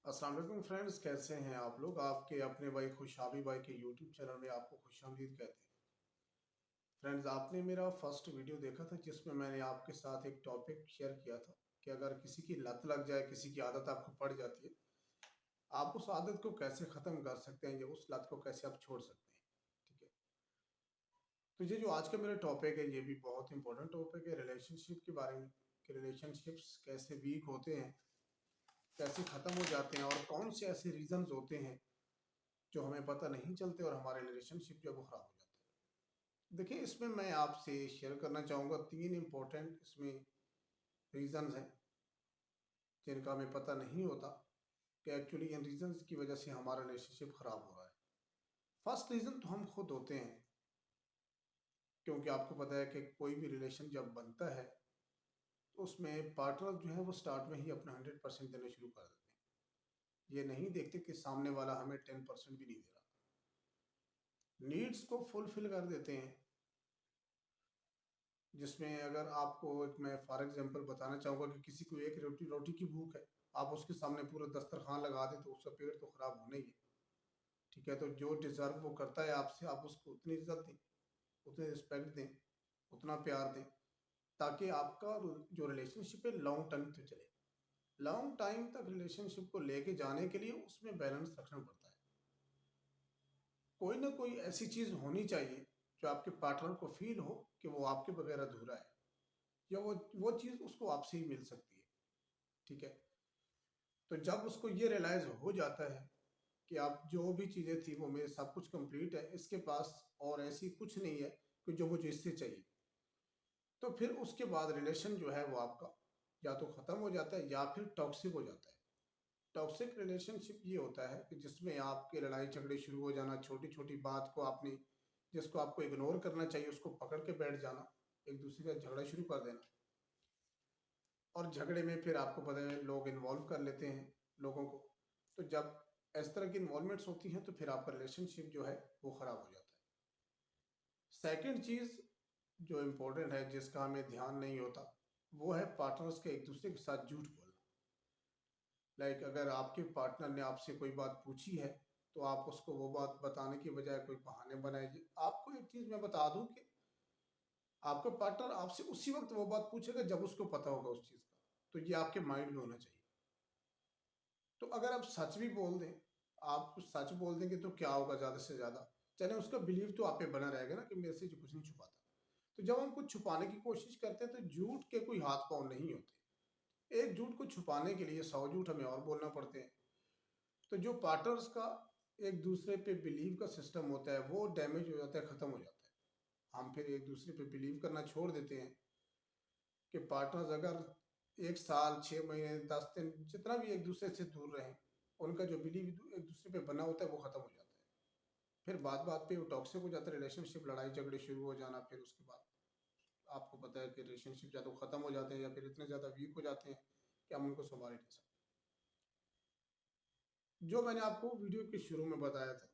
अस्सलाम वालेकुम फ्रेंड्स, कैसे हैं आप लोग। आपके अपने भाई खुशाबी भाई के यूट्यूब चैनल में आपको खुशामदीद कहते हैं। फ्रेंड्स, आपने मेरा फर्स्ट वीडियो देखा था जिसमें मैंने आपके साथ एक टॉपिक शेयर किया था कि अगर किसी की लत लग जाए, किसी की आदत आपको पड़ जाती है, आप उस आदत को कैसे ख़त्म कर सकते हैं या उस लत को कैसे आप छोड़ सकते हैं। ठीक है, तो ये जो आज का मेरा टॉपिक है ये भी बहुत इंपॉर्टेंट टॉपिक है रिलेशनशिप के बारे में, कि रिलेशनशिप्स कैसे वीक होते हैं, कैसे ख़त्म हो जाते हैं और कौन से ऐसे रीजंस होते हैं जो हमें पता नहीं चलते और हमारे रिलेशनशिप जो है वो ख़राब हो जाते हैं। देखिए, इसमें मैं आपसे शेयर करना चाहूँगा 3 इम्पोर्टेंट इसमें रीज़न्स हैं जिनका हमें पता नहीं होता कि एक्चुअली इन रीज़न्स की वजह से हमारा रिलेशनशिप ख़राब हो रहा है। फर्स्ट रीज़न तो हम खुद होते हैं, क्योंकि आपको पता है कि कोई भी रिलेशन जब बनता है तो उसमें पार्टनर जो है वो स्टार्ट में ही अपना 100% देना शुरू कर देते हैं। ये नहीं देखते कि सामने वाला हमें 10% भी नहीं दे रहा। नीड्स को फुलफिल कर देते हैं, जिसमें अगर आपको एक मैं फॉर एग्जांपल बताना चाहूँगा कि किसी को एक रोटी रोटी की भूख है, आप उसके सामने पूरा दस्तरखान लगा दें तो उसका पेट तो खराब होना ही है। ठीक है, तो जो डिज़र्व वो करता है आपसे, आप उसको उतनी इज्जत दें, उतनी रिस्पेक्ट दें, उतना प्यार दें, ताकि आपका जो रिलेशनशिप है लॉन्ग टर्म तक चले। लॉन्ग टाइम तक रिलेशनशिप को लेके जाने के लिए उसमें बैलेंस रखना पड़ता है। कोई ना कोई ऐसी चीज़ होनी चाहिए जो आपके पार्टनर को फील हो कि वो आपके बगैर अधूरा है, या वो चीज़ उसको आपसे ही मिल सकती है। ठीक है, तो जब उसको ये रियलाइज़ हो जाता है कि आप जो भी चीज़ें थी वो मेरे सब कुछ कंप्लीट है, इसके पास और ऐसी कुछ नहीं है कि जो मुझे इससे चाहिए, तो फिर उसके बाद रिलेशन जो है वो आपका या तो ख़त्म हो जाता है या फिर टॉक्सिक हो जाता है। टॉक्सिक रिलेशनशिप ये होता है कि जिसमें आपके लड़ाई झगड़े शुरू हो जाना, छोटी छोटी बात को आपने जिसको आपको इग्नोर करना चाहिए उसको पकड़ के बैठ जाना, एक दूसरे का झगड़ा शुरू कर देना, और झगड़े में फिर आपको पता है लोग इन्वॉल्व कर लेते हैं लोगों को। तो जब इस तरह की इन्वॉल्वमेंट्स होती हैं तो फिर आपका रिलेशनशिप जो है वो ख़राब हो जाता है। सेकंड चीज़ जो इम्पोर्टेंट है जिसका हमें ध्यान नहीं होता, वो है पार्टनर्स के एक दूसरे के साथ झूठ बोलना। लाइक अगर आपके पार्टनर ने आपसे कोई बात पूछी है तो आप उसको वो बात बताने की बजाय कोई बहाने बनाइए। आपको एक चीज़ मैं बता दूं कि आपका पार्टनर आपसे उसी वक्त वो बात पूछेगा जब उसको पता होगा उस चीज़ का, तो ये आपके माइंड में होना चाहिए। तो अगर आप सच भी बोल दें, आप सच बोल देंगे तो क्या होगा, ज़्यादा से ज़्यादा चले उसका बिलीव तो आप पे बना रहेगा ना कि मेरे से जो कुछ नहीं छुपाता। तो जब हम कुछ छुपाने की कोशिश करते हैं तो झूठ के कोई हाथ पाँव नहीं होते। एक झूठ को छुपाने के लिए 100 झूठ हमें और बोलना पड़ते हैं। तो जो पार्टनर्स का एक दूसरे पे बिलीव का सिस्टम होता है वो डैमेज हो जाता है, ख़त्म हो जाता है। हम फिर एक दूसरे पे बिलीव करना छोड़ देते हैं कि पार्टनर्स अगर 1 साल 6 महीने 10 दिन जितना भी एक दूसरे से दूर रहें, उनका जो बिलीव एक दूसरे पे बना होता है वो ख़त्म हो जाता है। फिर बात बात पे वो टॉक्सिक हो जाता है रिलेशनशिप, लड़ाई झगड़े शुरू हो जाना। फिर उसके बाद आपको पता है कि रिलेशनशिप या तो ख़त्म हो जाते हैं या फिर इतने ज़्यादा वीक हो जाते हैं कि हम उनको संभाल ही नहीं सकते। जो मैंने आपको वीडियो के शुरू में बताया था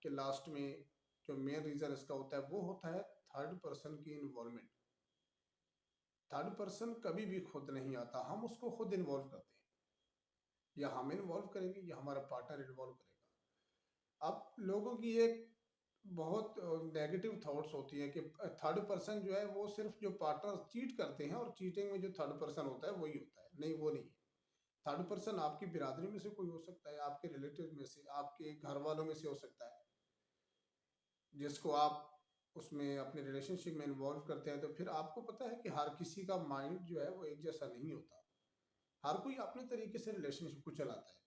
कि लास्ट में जो मेन रीज़न इसका होता है वो होता है थर्ड पर्सन की इन्वॉल्वमेंट। थर्ड पर्सन कभी भी खुद नहीं आता, हम उसको खुद इन्वॉल्व करते हैं, या हम इन्वॉल्व करेंगे या हमारा पार्टनर इन्वॉल्व करेगा। अब लोगों की एक बहुत नेगेटिव थॉट्स होती है कि थर्ड पर्सन जो है वो सिर्फ जो पार्टनर चीट करते हैं और चीटिंग में जो थर्ड पर्सन होता है वही होता है। नहीं, वो नहीं है। थर्ड पर्सन आपकी बिरादरी में से कोई हो सकता है, आपके रिलेटिव में से, आपके घर वालों में से हो सकता है, जिसको आप उसमें अपने रिलेशनशिप में इन्वॉल्व करते हैं। तो फिर आपको पता है कि हर किसी का माइंड जो है वो एक जैसा नहीं होता, हर कोई अपने तरीके से रिलेशनशिप को चलाता है।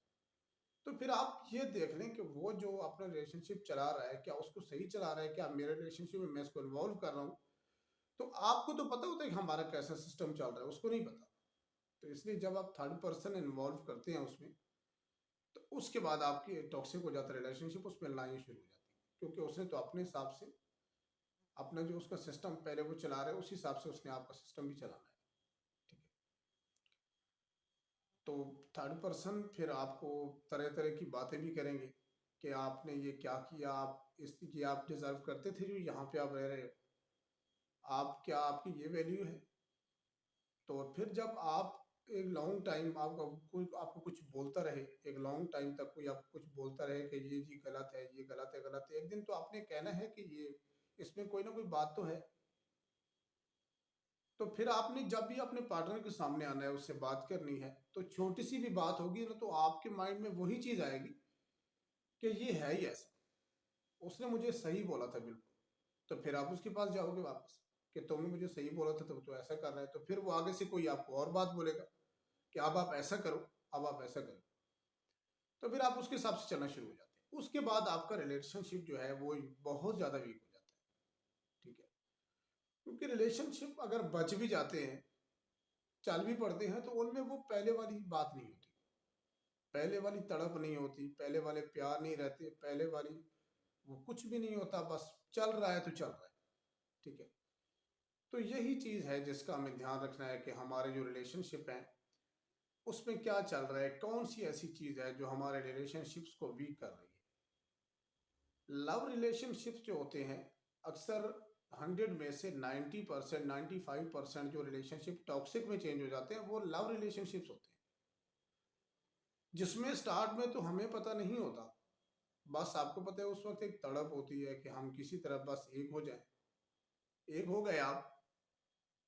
तो फिर आप ये देख लें कि वो जो अपना रिलेशनशिप चला रहा है क्या उसको सही चला रहा है, क्या मेरे रिलेशनशिप में मैं इसको इन्वॉल्व कर रहा हूँ। तो आपको तो पता होता है कि हमारा कैसा सिस्टम चल रहा है, उसको नहीं पता। तो इसलिए जब आप थर्ड पर्सन इन्वॉल्व करते हैं उसमें, तो उसके बाद आपकी टॉक्सिक हो जाता है रिलेशनशिप, उसमें लड़ाई शुरू हो जाती है, क्योंकि उसने तो अपने हिसाब से अपना जो उसका सिस्टम पहले वो चला रहा है उस हिसाब से उसने आपका सिस्टम भी चलाना है। ठीक है, तो थर्ड पर्सन फिर आपको तरह तरह की बातें भी करेंगे कि आपने ये क्या किया, आप इस ये आप डिजर्व करते थे जो यहाँ पे आप रह रहे हो, आप क्या आपकी ये वैल्यू है। तो फिर जब आप एक लॉन्ग टाइम आपका कोई आपको कुछ बोलता रहे, एक लॉन्ग टाइम तक कोई आपको कुछ बोलता रहे कि ये जी गलत है, ये गलत है, गलत है, एक दिन तो आपने कहना है कि ये इसमें कोई ना कोई बात तो है। तो फिर आपने जब भी अपने पार्टनर के सामने आना है, उससे बात करनी है, तो छोटी सी भी बात होगी ना, तो आपके माइंड में वही चीज आएगी कि ये है ही ऐसा, उसने मुझे सही बोला था बिल्कुल। तो फिर आप उसके पास जाओगे वापस कि तुमने मुझे सही बोला था, तब तो ऐसा कर रहा है। तो फिर वो आगे से कोई आपको और बात बोलेगा कि अब आप ऐसा करो, अब आप ऐसा करो। तो फिर आप उसके हिसाब से चलना शुरू हो जाते हैं। उसके बाद आपका रिलेशनशिप जो है वो बहुत ज़्यादा वीक हो जाता है। ठीक है, क्योंकि रिलेशनशिप अगर बच भी जाते हैं, चल भी पड़ते हैं, तो उनमें वो पहले वाली बात नहीं होती, पहले वाली तड़प नहीं होती, पहले वाले प्यार नहीं रहते, पहले वाली वो कुछ भी नहीं होता, बस चल रहा है तो चल रहा है। ठीक है, तो यही चीज़ है जिसका हमें ध्यान रखना है कि हमारे जो रिलेशनशिप हैं उसमें क्या चल रहा है, कौन सी ऐसी चीज़ है जो हमारे रिलेशनशिप्स को वीक कर रही है। लव रिलेशनशिप्स जो होते हैं, अक्सर 100 में से 90%, 95% जो रिलेशनशिप टॉक्सिक में चेंज हो जाते हैं वो लव रिलेशनशिप्स होते हैं, जिसमें स्टार्ट में तो हमें पता नहीं होता, बस आपको पता है उस वक्त एक तड़प होती है कि हम किसी तरह बस एक हो जाए, एक हो गए आप,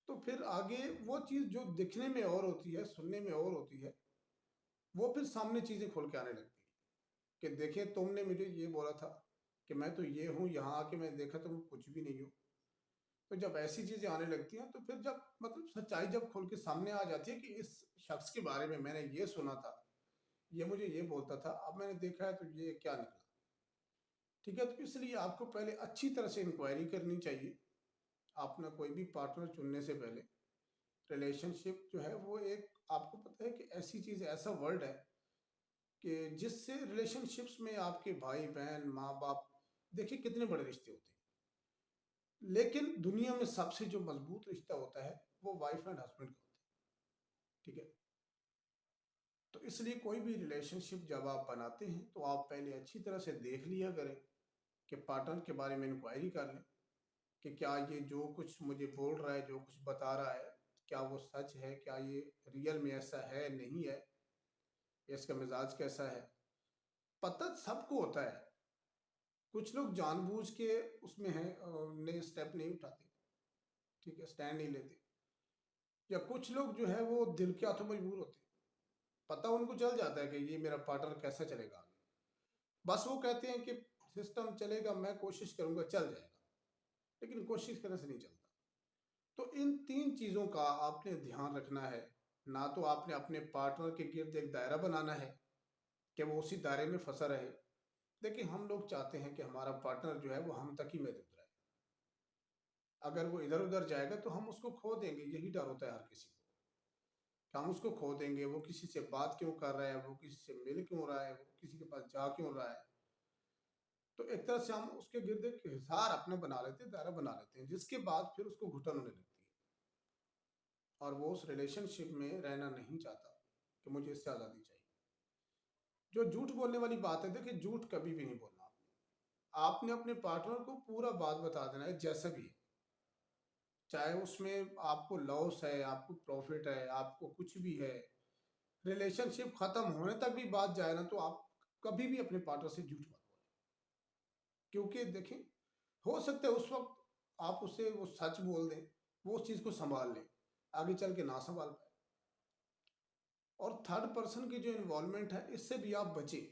तो फिर आगे वो चीज़ जो दिखने में और होती है, सुनने में और होती है, वो फिर सामने चीज़ें खोल के आने लगती है कि देखिए तुमने मुझे ये बोला था कि मैं तो ये हूँ, यहाँ आके मैं देखा तो मैं कुछ भी नहीं हूँ। तो जब ऐसी चीज़ें आने लगती हैं, तो फिर जब मतलब सच्चाई जब खोल के सामने आ जाती है कि इस शख्स के बारे में मैंने ये सुना था, ये मुझे ये बोलता था, अब मैंने देखा है तो ये क्या निकला। ठीक है, तो इसलिए आपको पहले अच्छी तरह से इंक्वायरी करनी चाहिए अपना कोई भी पार्टनर चुनने से पहले। रिलेशनशिप जो है वो एक, आपको पता है कि ऐसी चीज़, ऐसा वर्ड है कि जिससे रिलेशनशिप्स में आपके भाई बहन माँ बाप, देखिए कितने बड़े रिश्ते होते हैं, लेकिन दुनिया में सबसे जो मजबूत रिश्ता होता है वो वाइफ एंड हस्बैंड का होता है। ठीक है, तो इसलिए कोई भी रिलेशनशिप जब आप बनाते हैं तो आप पहले अच्छी तरह से देख लिया करें कि पार्टनर के बारे में इंक्वायरी कर लें कि क्या ये जो कुछ मुझे बोल रहा है, जो कुछ बता रहा है, क्या वो सच है, क्या ये रियल में ऐसा है नहीं है, या इसका मिजाज कैसा है। पता सबको होता है, कुछ लोग जानबूझ के उसमें हैं, नए स्टेप नहीं उठाते। ठीक है, स्टैंड नहीं लेते, या कुछ लोग जो है वो दिल के हाथों मजबूर होते हैं, पता उनको चल जाता है कि ये मेरा पार्टनर कैसा चलेगा आगे, बस वो कहते हैं कि सिस्टम चलेगा, मैं कोशिश करूंगा चल जाएगा, लेकिन कोशिश करने से नहीं चलता। तो इन तीन चीज़ों का आपने ध्यान रखना है। ना तो आपने अपने पार्टनर के गिर्द एक दायरा बनाना है कि वो उसी दायरे में फंसा रहे। देखिए हम लोग चाहते हैं कि हमारा पार्टनर जो है वो हम तक ही महदूद रहे, अगर वो इधर उधर जाएगा तो हम उसको खो देंगे, यही डर होता है हर किसी को कि हम उसको खो देंगे, वो किसी से बात क्यों कर रहा है, वो किसी से मिल क्यों रहा है, वो किसी के पास जा क्यों रहा है। तो एक तरह से हम उसके गिर्द एक हिसार अपना बना लेते हैं, दायरा बना लेते हैं, जिसके बाद फिर उसको घुटन होने लगती है और वो उस रिलेशनशिप में रहना नहीं चाहता कि मुझे इससे आज़ादी चाहिए। जो झूठ बोलने वाली बात है, देखिए झूठ कभी भी नहीं बोलना आपने, आपने अपने पार्टनर को पूरा बात बता देना है जैसा भी है, चाहे उसमें आपको लॉस है, आपको प्रॉफिट है, आपको कुछ भी है, रिलेशनशिप खत्म होने तक भी बात जाए ना, तो आप कभी भी अपने पार्टनर से झूठ मत बोलें। क्योंकि देखें, हो सकता है उस वक्त आप उससे वो सच बोल दें, वो उस चीज़ को संभाल ले, आगे चल के ना संभाल पाए। और थर्ड पर्सन की जो इन्वॉल्वमेंट है, इससे भी आप बचें।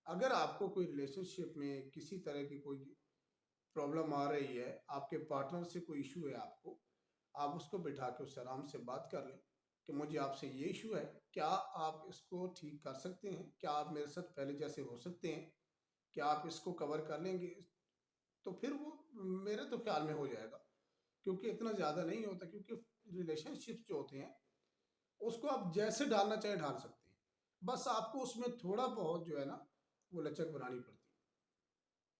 अगर आपको कोई रिलेशनशिप में किसी तरह की कोई प्रॉब्लम आ रही है, आपके पार्टनर से कोई इशू है आपको, आप उसको बिठा के उससे आराम से बात कर लें कि मुझे आपसे ये इशू है, क्या आप इसको ठीक कर सकते हैं, क्या आप मेरे साथ पहले जैसे हो सकते हैं, क्या आप इसको कवर कर लेंगे। तो फिर वो मेरे तो ख्याल में हो जाएगा, क्योंकि इतना ज़्यादा नहीं होता, क्योंकि रिलेशनशिप्स जो होते हैं उसको आप जैसे डालना चाहे ढाल सकते हैं, बस आपको उसमें थोड़ा बहुत जो है ना वो लचक बनानी पड़ती है,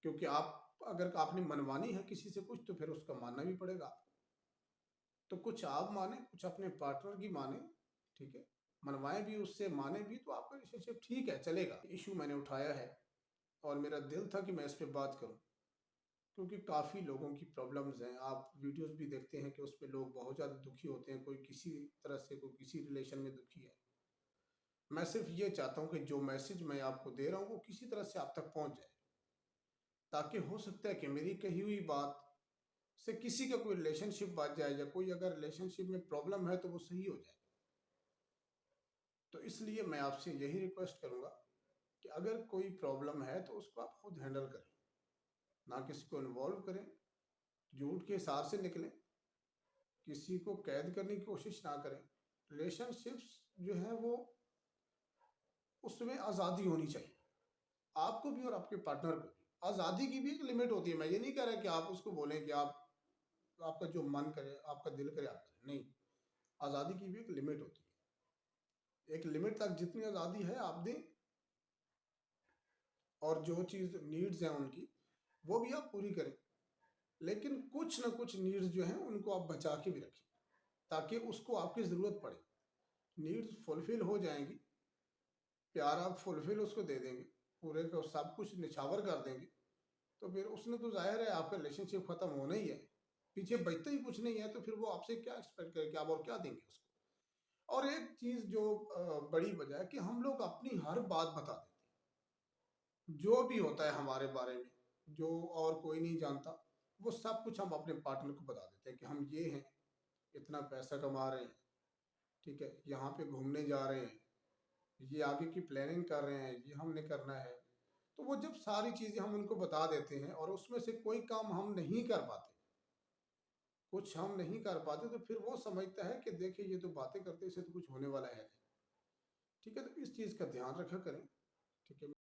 क्योंकि आप अगर आपने मनवानी है किसी से कुछ, तो फिर उसका मानना भी पड़ेगा आपको। तो कुछ आप माने, कुछ अपने पार्टनर की माने। ठीक है, मनवाएं भी उससे, माने भी, तो आपका रिलेशनशिप ठीक है, चलेगा। इशू मैंने उठाया है और मेरा दिल था कि मैं इस पे बात करूं, क्योंकि काफ़ी लोगों की प्रॉब्लम्स हैं। आप वीडियोस भी देखते हैं कि उस पे लोग बहुत ज़्यादा दुखी होते हैं, कोई किसी तरह से, कोई किसी रिलेशन में दुखी है। मैं सिर्फ ये चाहता हूँ कि जो मैसेज मैं आपको दे रहा हूँ वो किसी तरह से आप तक पहुँच जाए, ताकि हो सकता है कि मेरी कही हुई बात से किसी का कोई रिलेशनशिप बच जाए, या कोई अगर रिलेशनशिप में प्रॉब्लम है तो वो सही हो जाए। तो इसलिए मैं आपसे यही रिक्वेस्ट करूँगा कि अगर कोई प्रॉब्लम है तो उसको आप खुद हैंडल करें, ना किसी को इन्वॉल्व करें, झूठ के हिसाब से निकलें, किसी को कैद करने की कोशिश ना करें। रिलेशनशिप्स जो है वो, उसमें आज़ादी होनी चाहिए, आपको भी और आपके पार्टनर को भी। आज़ादी की भी एक लिमिट होती है। मैं ये नहीं कह रहा कि आप उसको बोलें कि आप, आपका जो मन करे, आपका दिल करे आप करें, नहीं। आज़ादी की भी एक लिमिट होती है। एक लिमिट तक जितनी आज़ादी है आप दें, और जो चीज़ नीड्स हैं उनकी, वो भी आप पूरी करें। लेकिन कुछ ना कुछ नीड्स जो हैं उनको आप बचा के भी रखें, ताकि उसको आपकी ज़रूरत पड़े। नीड्स फुलफिल हो जाएंगी, प्यार आप फुलफिल उसको दे देंगे, पूरे का सब कुछ निछावर कर देंगे, तो फिर उसने तो जाहिर है आपका रिलेशनशिप खत्म होना ही है। पीछे बचता ही कुछ नहीं है, तो फिर वो आपसे क्या एक्सपेक्ट करे कि आप और क्या देंगे उसको। और एक चीज़ जो बड़ी वजह है कि हम लोग अपनी हर बात बता देते हैं, जो भी होता है हमारे बारे में, जो और कोई नहीं जानता, वो सब कुछ हम अपने पार्टनर को बता देते हैं कि हम ये हैं, इतना पैसा कमा रहे हैं, ठीक है, यहाँ पे घूमने जा रहे हैं, ये आगे की प्लानिंग कर रहे हैं, ये हमने करना है। तो वो जब सारी चीज़ें हम उनको बता देते हैं और उसमें से कोई काम हम नहीं कर पाते, कुछ हम नहीं कर पाते, तो फिर वो समझता है कि देखिए ये तो बातें करते, इससे तो कुछ होने वाला है नहीं। ठीक है, तो इस चीज़ का ध्यान रखा करें। ठीक है।